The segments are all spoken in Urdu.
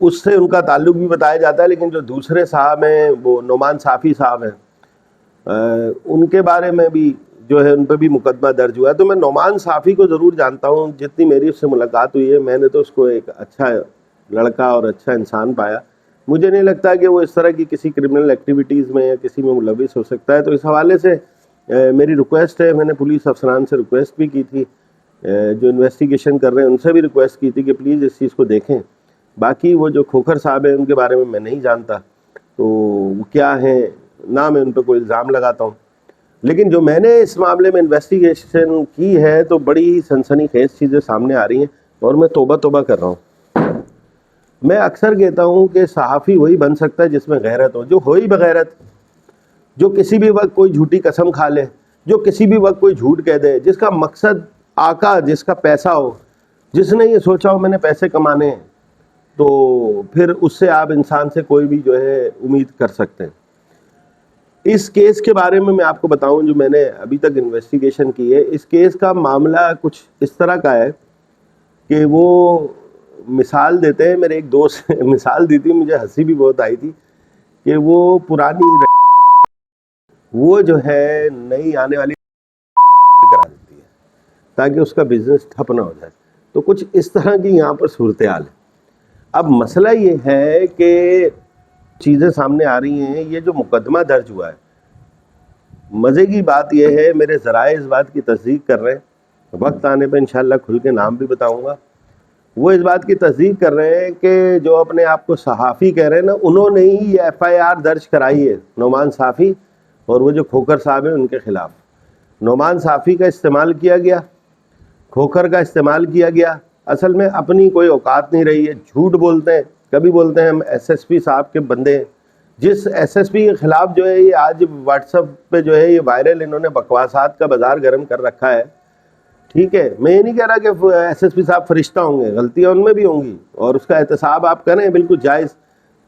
اس سے ان کا تعلق بھی بتایا جاتا ہے، لیکن جو دوسرے صاحب ہیں وہ نعمان صافی صاحب ہیں، ان کے بارے میں بھی جو ہے ان پہ بھی مقدمہ درج ہوا ہے۔ تو میں نعمان صافی کو ضرور جانتا ہوں، جتنی میری اس سے ملاقات ہوئی ہے میں نے تو اس کو ایک اچھا لڑکا اور اچھا انسان پایا۔ مجھے نہیں لگتا کہ وہ اس طرح کی کسی کرمنل ایکٹیویٹیز میں یا کسی میں ملوث ہو سکتا ہے۔ تو اس حوالے سے میری ریکویسٹ ہے، میں نے پولیس افسران سے ریکویسٹ بھی کی تھی، جو انویسٹیگیشن کر رہے ہیں ان سے بھی ریکویسٹ کی تھی کہ پلیز اس چیز کو دیکھیں۔ باقی وہ جو کھوکھر صاحب ہیں ان کے بارے میں نہیں جانتا، تو وہ کیا ہیں، نہ میں ان پہ کوئی الزام لگاتا ہوں، لیکن جو میں نے اس معاملے میں انویسٹیگیشن کی ہے تو بڑی ہی سنسنی خیز چیزیں سامنے آ رہی ہیں، اور میں توبہ توبہ کر رہا ہوں۔ میں اکثر کہتا ہوں کہ صحافی وہی بن سکتا ہے جس میں غیرت ہو، جو ہوئی بغیرت، جو کسی بھی وقت کوئی جھوٹی قسم کھا لے، جو کسی بھی وقت کوئی جھوٹ کہہ دے، جس کا مقصد آقا، جس کا پیسہ ہو، جس نے یہ سوچا ہو میں نے پیسے کمانے ہیں، تو پھر اس سے آپ انسان سے کوئی بھی جو ہے امید کر سکتے ہیں۔ اس کیس کے بارے میں آپ کو بتاؤں جو میں نے ابھی تک انویسٹیگیشن کی ہے، اس کیس کا معاملہ کچھ اس طرح کا ہے کہ وہ مثال دیتے ہیں، میرے ایک دوست نے مثال دی تھی، مجھے ہنسی بھی بہت آئی تھی، کہ وہ پرانی وہ جو ہے نئی آنے والی کرا دیتی ہے تاکہ اس کا بزنس ٹھپ نہ ہو جائے۔ تو کچھ اس طرح کی یہاں پر صورتحال ہے۔ اب مسئلہ یہ ہے کہ چیزیں سامنے آ رہی ہیں، یہ جو مقدمہ درج ہوا ہے، مزے کی بات یہ ہے میرے ذرائع اس بات کی تصدیق کر رہے ہیں، وقت آنے پہ انشاءاللہ کھل کے نام بھی بتاؤں گا، وہ اس بات کی تصدیق کر رہے ہیں کہ جو اپنے آپ کو صحافی کہہ رہے ہیں نا، انہوں نے ہی یہ ایف آئی آر درج کرائی ہے نعمان صافی اور وہ جو کھوکھر صاحب ہیں ان کے خلاف۔ نعمان صافی کا استعمال کیا گیا، کھوکھر کا استعمال کیا گیا، اصل میں اپنی کوئی اوقات نہیں رہی ہے، جھوٹ بولتے ہیں، کبھی بولتے ہیں ہم ایس ایس پی صاحب کے بندے ہیں، جس ایس ایس پی کے خلاف جو ہے یہ آج واٹس ایپ پہ جو ہے یہ وائرل انہوں نے بکواسات کا بازار گرم کر رکھا ہے۔ ٹھیک ہے، میں یہ نہیں کہہ رہا کہ ایس ایس پی صاحب فرشتہ ہوں گے، غلطیاں ان میں بھی ہوں گی اور اس کا احتساب آپ کریں، بالکل جائز،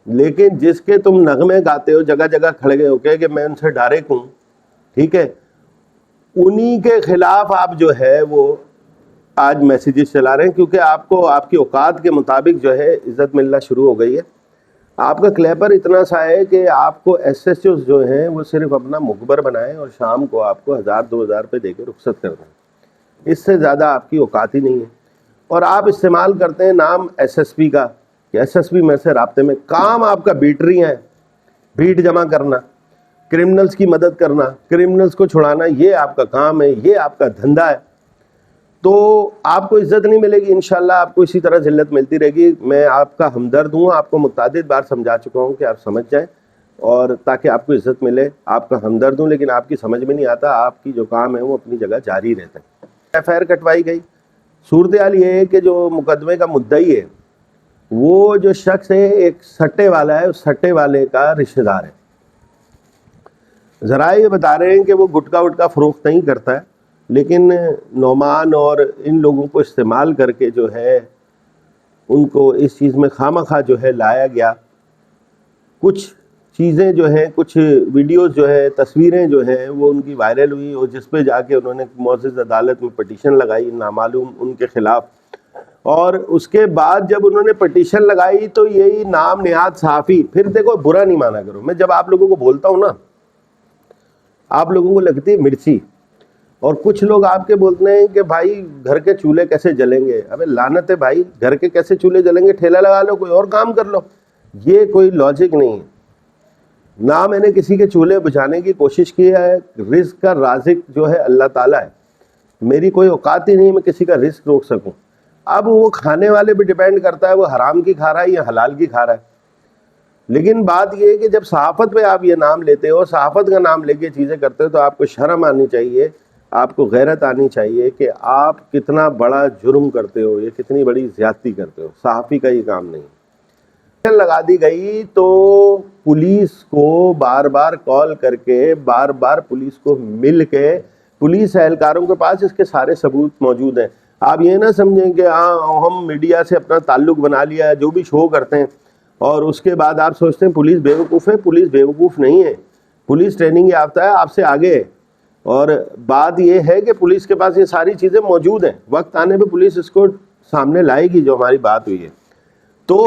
لیکن جس کے تم نغمے گاتے ہو جگہ جگہ کھڑے ہو کے کہ میں ان سے ڈائریکٹ ہوں، ٹھیک ہے، انہی کے خلاف آپ جو ہے وہ آج میسیجز چلا رہے ہیں، کیونکہ آپ کو آپ کی اوقات کے مطابق جو ہے عزت ملنا شروع ہو گئی ہے۔ آپ کا کلیپر اتنا سا ہے کہ آپ کو ایس ایس اوز جو ہیں وہ صرف اپنا مخبر بنائیں اور شام کو آپ کو 1000-2000 روپے دے کے رخصت کر دیں، اس سے زیادہ آپ کی اوقات ہی نہیں ہے۔ اور آپ استعمال کرتے ہیں نام ایس ایس پی کا کہ ایس ایس پی میں سے رابطے میں، کام آپ کا بیٹری ہے، بھیڑ جمع کرنا، کرمنلز کی مدد کرنا، کرمنلز کو چھڑانا، یہ آپ کا کام ہے، یہ آپ کا دھندا ہے، تو آپ کو عزت نہیں ملے گی، انشاءاللہ آپ کو اسی طرح ذلت ملتی رہے گی۔ میں آپ کا ہمدرد ہوں، آپ کو متعدد بار سمجھا چکا ہوں کہ آپ سمجھ جائیں اور تاکہ آپ کو عزت ملے، آپ کا ہمدرد ہوں، لیکن آپ کی سمجھ میں نہیں آتا، آپ کی جو کام ہے وہ اپنی جگہ جاری رہتا ہے۔ ایف آئی آر کٹوائی گئی۔ صورتحال یہ ہے کہ جو مقدمے کا مدعی ہے وہ جو شخص ہے ایک سٹے والا ہے، اس سٹے والے کا رشتہ دار ہے۔ ذرائع یہ بتا رہے ہیں کہ وہ گٹکا وٹکا فروخت نہیں کرتا ہے، لیکن نعمان اور ان لوگوں کو استعمال کر کے جو ہے ان کو اس چیز میں خواہ جو ہے لایا گیا۔ کچھ چیزیں جو ہیں، کچھ ویڈیوز جو ہے، تصویریں جو ہیں وہ ان کی وائرل ہوئی اور جس پہ جا کے انہوں نے معزز عدالت میں پٹیشن لگائی نامعلوم ان کے خلاف، اور اس کے بعد جب انہوں نے پٹیشن لگائی تو یہی نام نہاد صحافی، پھر دیکھو برا نہیں مانا کرو، میں جب آپ لوگوں کو بولتا ہوں نا آپ لوگوں کو لگتی ہے مرچی، اور کچھ لوگ آپ کے بولتے ہیں کہ بھائی گھر کے چولہے کیسے جلیں گے۔ ابے لعنت ہے بھائی، گھر کے کیسے چولہے جلیں گے؟ ٹھیلا لگا لو، کوئی اور کام کر لو، یہ کوئی لاجک نہیں ہے۔ نہ میں نے کسی کے چولہے بجھانے کی کوشش کی ہے، رزق کا رازق جو ہے اللہ تعالیٰ ہے، میری کوئی اوقات ہی نہیں میں کسی کا رزق روک سکوں۔ اب وہ کھانے والے بھی ڈیپینڈ کرتا ہے وہ حرام کی کھا رہا ہے یا حلال کی کھا رہا ہے، لیکن بات یہ ہے کہ جب صحافت پہ آپ یہ نام لیتے ہو، صحافت کا نام لے کے چیزیں کرتے ہو، تو آپ کو شرم آنی چاہیے، آپ کو غیرت آنی چاہیے کہ آپ کتنا بڑا جرم کرتے ہو، یہ کتنی بڑی زیادتی کرتے ہو۔ صحافی کا یہ کام نہیں لگا دی گئی تو پولیس کو بار بار کال کر کے، بار بار پولیس کو مل کے، پولیس اہلکاروں کے پاس اس کے سارے ثبوت موجود ہیں۔ آپ یہ نہ سمجھیں کہ ہم میڈیا سے اپنا تعلق بنا لیا ہے، جو بھی شو کرتے ہیں، اور اس کے بعد آپ سوچتے ہیں پولیس بیوقوف ہے۔ پولیس بیوقوف نہیں ہے، پولیس ٹریننگ یافتہ ہے، آپ سے آگے ہے، اور بات یہ ہے کہ پولیس کے پاس یہ ساری چیزیں موجود ہیں، وقت آنے پہ پولیس اس کو سامنے لائے گی جو ہماری بات ہوئی ہے۔ تو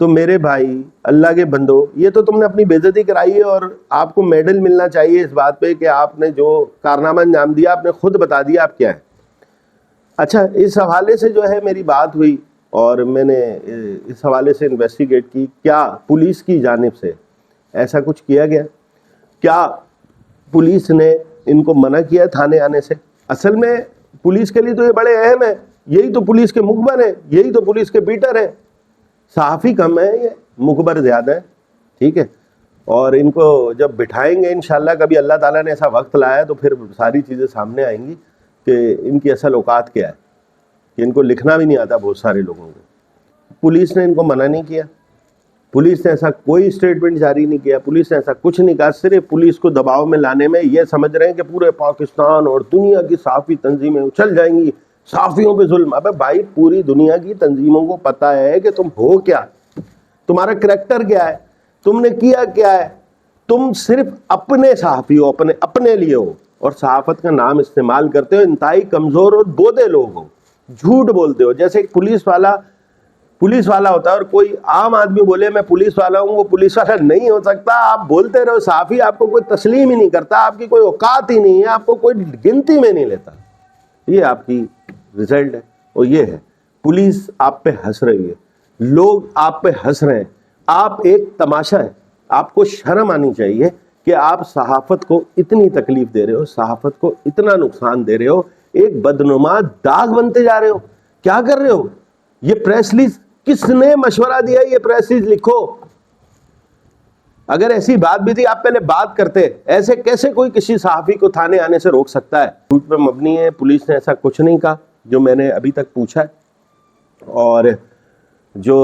تو میرے بھائی اللہ کے بندو، یہ تو تم نے اپنی بے عزتی کرائی ہے، اور آپ کو میڈل ملنا چاہیے اس بات پہ کہ آپ نے جو کارنامہ انجام دیا آپ نے خود بتا دیا آپ کیا ہے۔ اچھا، اس حوالے سے جو ہے میری بات ہوئی اور میں نے اس حوالے سے انویسٹیگیٹ کی، کیا پولیس کی جانب سے ایسا کچھ کیا گیا؟ کیا پولیس نے ان کو منع کیا تھانے آنے سے؟ اصل میں پولیس کے لیے تو یہ بڑے اہم ہے، یہی تو پولیس کے مخبر ہیں، یہی تو پولیس کے بیٹر ہیں۔ صحافی کم ہے، یہ مخبر زیادہ ہے، ٹھیک ہے؟ اور ان کو جب بٹھائیں گے انشاءاللہ، کبھی اللہ تعالیٰ نے ایسا وقت لایا تو پھر ساری چیزیں سامنے آئیں گی کہ ان کی اصل اوقات کیا ہے، کہ ان کو لکھنا بھی نہیں آتا بہت سارے لوگوں کو۔ پولیس نے ان کو منع نہیں کیا، پولیس نے ایسا کوئی اسٹیٹمنٹ جاری نہیں کیا، پولیس نے ایسا کچھ نہیں کہا۔ صرف پولیس کو دباؤ میں لانے میں یہ سمجھ رہے ہیں کہ پورے پاکستان اور دنیا کی صحافی تنظیمیں اچھل جائیں گی، صحافیوں پہ ظلم۔ ابے بھائی، پوری دنیا کی تنظیموں کو پتہ ہے کہ تم ہو کیا، تمہارا کریکٹر کیا ہے، تم نے کیا کیا ہے۔ تم صرف اپنے صحافی ہو، اپنے لیے ہو، اور صحافت کا نام استعمال کرتے ہو، انتہائی کمزور اور بودے لوگ ہو، جھوٹ بولتے ہو۔ جیسے ایک پولیس والا ہوتا ہے، اور کوئی عام آدمی بولے میں پولیس والا ہوں، وہ پولیس والا نہیں ہو سکتا۔ آپ بولتے رہو صحافی، آپ کو کوئی تسلیم ہی نہیں کرتا، آپ کی کوئی اوقات ہی نہیں ہے، آپ کو کوئی گنتی میں نہیں لیتا۔ یہ آپ کی رزلٹ ہے، اور یہ ہے پولیس آپ پہ ہنس رہی ہے، لوگ آپ پہ ہنس رہے ہیں، آپ ایک تماشا ہیں۔ آپ کو شرم آنی چاہیے کہ آپ صحافت کو اتنی تکلیف دے رہے ہو، صحافت کو اتنا نقصان دے رہے ہو، ایک بدنما داغ بنتے جا رہے ہو۔ کیا کر رہے ہو؟ یہ پریس ریلیز کس نے مشورہ دیا؟ یہ پریس ریلیز لکھو۔ اگر ایسی بات بھی تھی آپ پہلے بات کرتے، ایسے کیسے کوئی کسی صحافی کو تھانے آنے سے روک سکتا ہے؟ جھوٹ پہ مبنی ہے، پولیس نے ایسا کچھ نہیں کہا جو میں نے ابھی تک پوچھا ہے۔ اور جو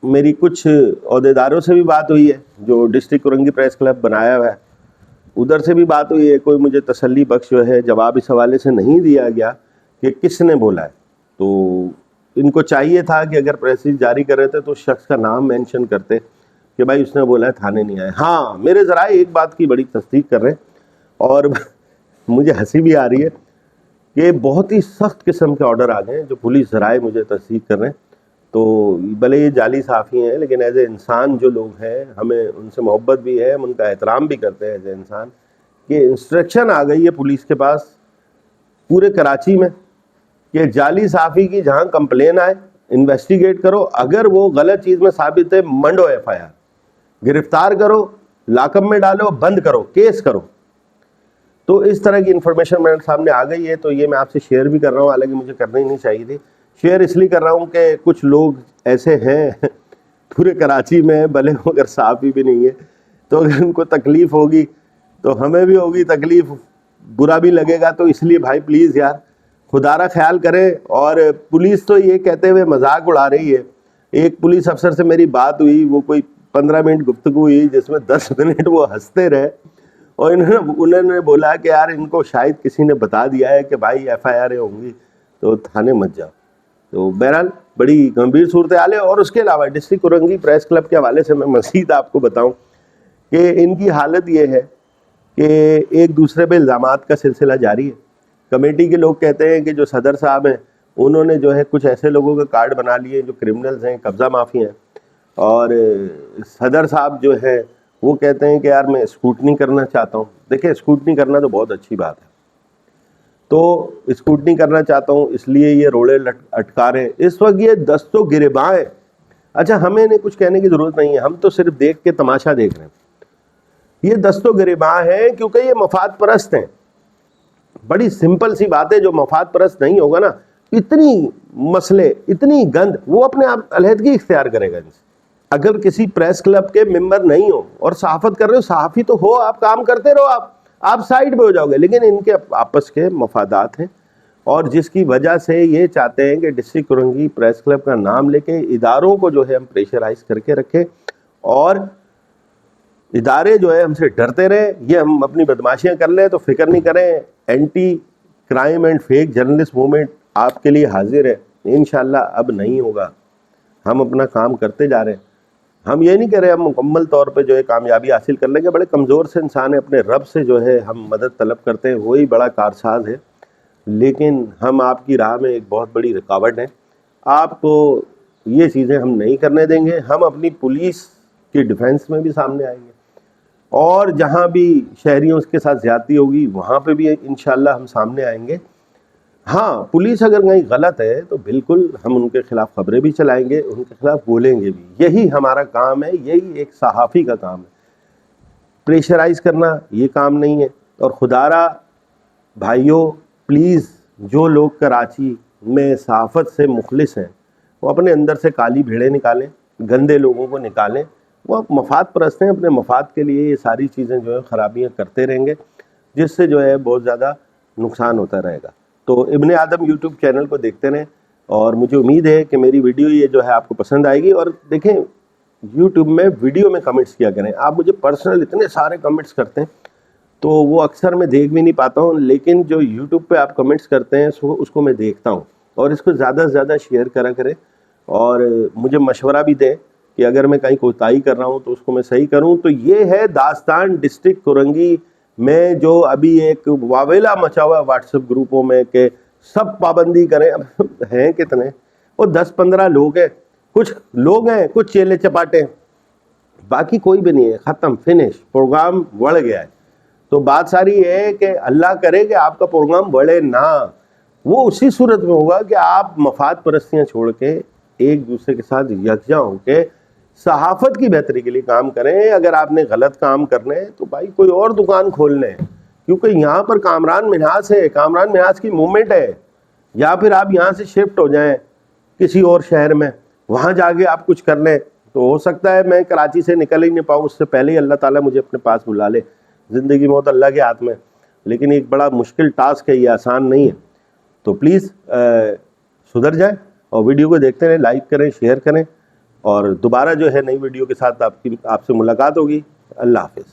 میری کچھ عہدیداروں سے بھی بات ہوئی ہے جو ڈسٹرکٹ کورنگی پریس کلب بنایا ہوا ہے، ادھر سے بھی بات ہوئی ہے، کوئی مجھے تسلی بخش جو ہے جواب اس حوالے سے نہیں دیا گیا کہ کس نے بولا ہے۔ تو ان کو چاہیے تھا کہ اگر پریس ریلیز جاری کر رہے تھے تو شخص کا نام مینشن کرتے کہ بھائی اس نے بولا ہے، تھانے نہیں آئے۔ ہاں، میرے ذرائع ایک بات کی بڑی تصدیق کر رہے ہیں، اور مجھے ہنسی بھی آ رہی ہے کہ بہت ہی سخت قسم کے آرڈر آ گئے ہیں جو پولیس ذرائع مجھے تصدیق کر رہے ہیں۔ تو بھلے یہ جعلی صحافی ہیں، لیکن ایز اے انسان جو لوگ ہیں ہمیں ان سے محبت بھی ہے، ہم ان کا احترام بھی کرتے ہیں ایز اے انسان، کہ انسٹرکشن آ گئی ہے پولیس کے پاس پورے کراچی میں کہ جعلی صحافی کی جہاں کمپلین آئے انویسٹیگیٹ کرو، اگر وہ غلط چیز میں ثابت ہے منڈو ایف آئی آر، گرفتار کرو، لاک اپ میں ڈالو، بند کرو، کیس کرو۔ تو اس طرح کی انفارمیشن میرے سامنے آ گئی ہے، تو یہ میں آپ سے شیئر بھی کر رہا ہوں، حالانکہ مجھے کرنی نہیں چاہیے تھی۔ شیئر اس لیے کر رہا ہوں کہ کچھ لوگ ایسے ہیں پورے کراچی میں، بھلے وہ اگر صحافی بھی نہیں ہے، تو اگر ان کو تکلیف ہوگی تو ہمیں بھی ہوگی تکلیف، برا بھی لگے گا۔ تو اس لیے بھائی پلیز یار خدا را خیال کریں۔ اور پولیس تو یہ کہتے ہوئے مذاق اڑا رہی ہے۔ ایک پولیس افسر سے میری بات ہوئی، وہ کوئی 15 منٹ گفتگو ہوئی جس میں 10 منٹ وہ ہنستے رہے، اور انہوں نے بولا کہ یار ان کو شاید کسی نے بتا دیا ہے کہ بھائی ایف آئی آریں ہوں گی تو تھانے مت جاؤ۔ تو بہرحال بڑی گمبھیر صورتحال ہے۔ اور اس کے علاوہ ڈسٹرکٹ کورنگی پریس کلب کے حوالے سے میں مزید آپ کو بتاؤں کہ ان کی حالت یہ ہے کہ ایک دوسرے پہ الزامات کا سلسلہ جاری ہے۔ کمیٹی کے لوگ کہتے ہیں کہ جو صدر صاحب ہیں انہوں نے جو ہے کچھ ایسے لوگوں کے کارڈ بنا لیے جو کرمنلز ہیں، قبضہ مافی ہیں، اور صدر صاحب جو ہے وہ کہتے ہیں کہ یار میں اسکروٹنی کرنا چاہتا ہوں۔ دیکھیں، اسکروٹنی کرنا تو بہت اچھی بات ہے، تو اسکروٹنی کرنا چاہتا ہوں اس لیے یہ روڑے اٹکا رہے ہیں۔ اس وقت یہ دست و گریباں ہیں۔ اچھا، ہمیں انہیں کچھ کہنے کی ضرورت نہیں ہے، ہم تو صرف دیکھ کے تماشا دیکھ رہے ہیں۔ یہ دست و گریباں ہیں کیونکہ یہ مفاد پرست ہیں۔ بڑی سمپل سی بات ہے، جو مفاد پرست نہیں ہوگا نا، اتنی مسئلے، اتنی گند، وہ اپنے آپ علیحدگی اختیار کرے گا ان سے۔ اگر کسی پریس کلب کے ممبر نہیں ہو اور صحافت کر رہے ہو، صحافی تو ہو، آپ کام کرتے رہو، آپ سائڈ پہ ہو جاؤ گے، لیکن ان کے آپس کے مفادات ہیں، اور جس کی وجہ سے یہ چاہتے ہیں کہ ڈسٹرکٹ کورنگی پریس کلب کا نام لے کے اداروں کو جو ہے ہم پریشرائز کر کے رکھیں، اور ادارے جو ہے ہم سے ڈرتے رہے، یہ ہم اپنی بدماشیاں کر لیں تو فکر نہیں کریں۔ Anti crime and fake journalist movement آپ کے لیے حاضر ہے۔ انشاءاللہ اب نہیں ہوگا، ہم اپنا کام کرتے جا رہے ہیں۔ ہم یہ نہیں کہہ رہے ہم مکمل طور پہ جو ہے کامیابی حاصل کر لیں گے، بڑے کمزور سے انسان ہے، اپنے رب سے جو ہے ہم مدد طلب کرتے ہیں، وہی بڑا کارساز ہے، لیکن ہم آپ کی راہ میں ایک بہت بڑی رکاوٹ ہیں۔ آپ کو یہ چیزیں ہم نہیں کرنے دیں گے. ہم اپنی پولیس کی ڈیفنس میں بھی سامنے آئیں گے, اور جہاں بھی شہریوں کے ساتھ زیادتی ہوگی وہاں پہ بھی انشاءاللہ ہم سامنے آئیں گے. ہاں, پولیس اگر کہیں غلط ہے تو بالکل ہم ان کے خلاف خبریں بھی چلائیں گے, ان کے خلاف بولیں گے بھی. یہی ہمارا کام ہے, یہی ایک صحافی کا کام ہے. پریشرائز کرنا یہ کام نہیں ہے. اور خدارا بھائیوں, پلیز جو لوگ کراچی میں صحافت سے مخلص ہیں وہ اپنے اندر سے کالی بھیڑیں نکالیں, گندے لوگوں کو نکالیں. وہ مفاد پرست ہیں, اپنے مفاد کے لیے یہ ساری چیزیں جو ہے خرابیاں کرتے رہیں گے, جس سے جو ہے بہت زیادہ نقصان ہوتا رہے گا. تو ابن آدم یوٹیوب چینل کو دیکھتے رہیں, اور مجھے امید ہے کہ میری ویڈیو یہ جو ہے آپ کو پسند آئے گی. اور دیکھیں, یوٹیوب میں ویڈیو میں کمنٹس کیا کریں. آپ مجھے پرسنل اتنے سارے کمنٹس کرتے ہیں تو وہ اکثر میں دیکھ بھی نہیں پاتا ہوں, لیکن جو یوٹیوب پہ آپ کمنٹس کرتے ہیں اس کو میں دیکھتا ہوں. اور اس کو زیادہ سے زیادہ شیئر کرا کریں, اور مجھے مشورہ بھی دیں کہ اگر میں کہیں کوتاہی کر رہا ہوں تو اس کو میں صحیح کروں. تو یہ ہے داستان ڈسٹرکٹ کورنگی میں جو ابھی ایک واویلا مچا ہوا ہے واٹس ایپ گروپوں میں کہ سب پابندی کریں. اب ہیں کتنے, وہ 10-15 لوگ ہیں, کچھ لوگ ہیں, کچھ چیلے چپاٹے, باقی کوئی بھی نہیں ہے. ختم, فنش, پروگرام بڑھ گیا ہے. تو بات ساری یہ ہے کہ اللہ کرے کہ آپ کا پروگرام بڑھے نہ, وہ اسی صورت میں ہوگا کہ آپ مفاد پرستیاں چھوڑ کے ایک دوسرے کے ساتھ یکجا ہو کے صحافت کی بہتری کے لیے کام کریں. اگر آپ نے غلط کام کرنے تو بھائی کوئی اور دکان کھول لیں, کیونکہ یہاں پر کامران منہاس ہے, کامران منہاس کی موومنٹ ہے. یا پھر آپ یہاں سے شفٹ ہو جائیں کسی اور شہر میں, وہاں جا کے آپ کچھ کر لیں. تو ہو سکتا ہے میں کراچی سے نکل ہی نہیں پاؤں, اس سے پہلے ہی اللہ تعالیٰ مجھے اپنے پاس بلا لے. زندگی موت اللہ کے ہاتھ میں, لیکن ایک بڑا مشکل ٹاسک ہے, یہ آسان نہیں ہے. تو پلیز سدھر جائیں اور ویڈیو کو دیکھتے رہیں, لائک کریں, شیئر کریں, اور دوبارہ جو ہے نئی ویڈیو کے ساتھ آپ سے ملاقات ہوگی. اللہ حافظ.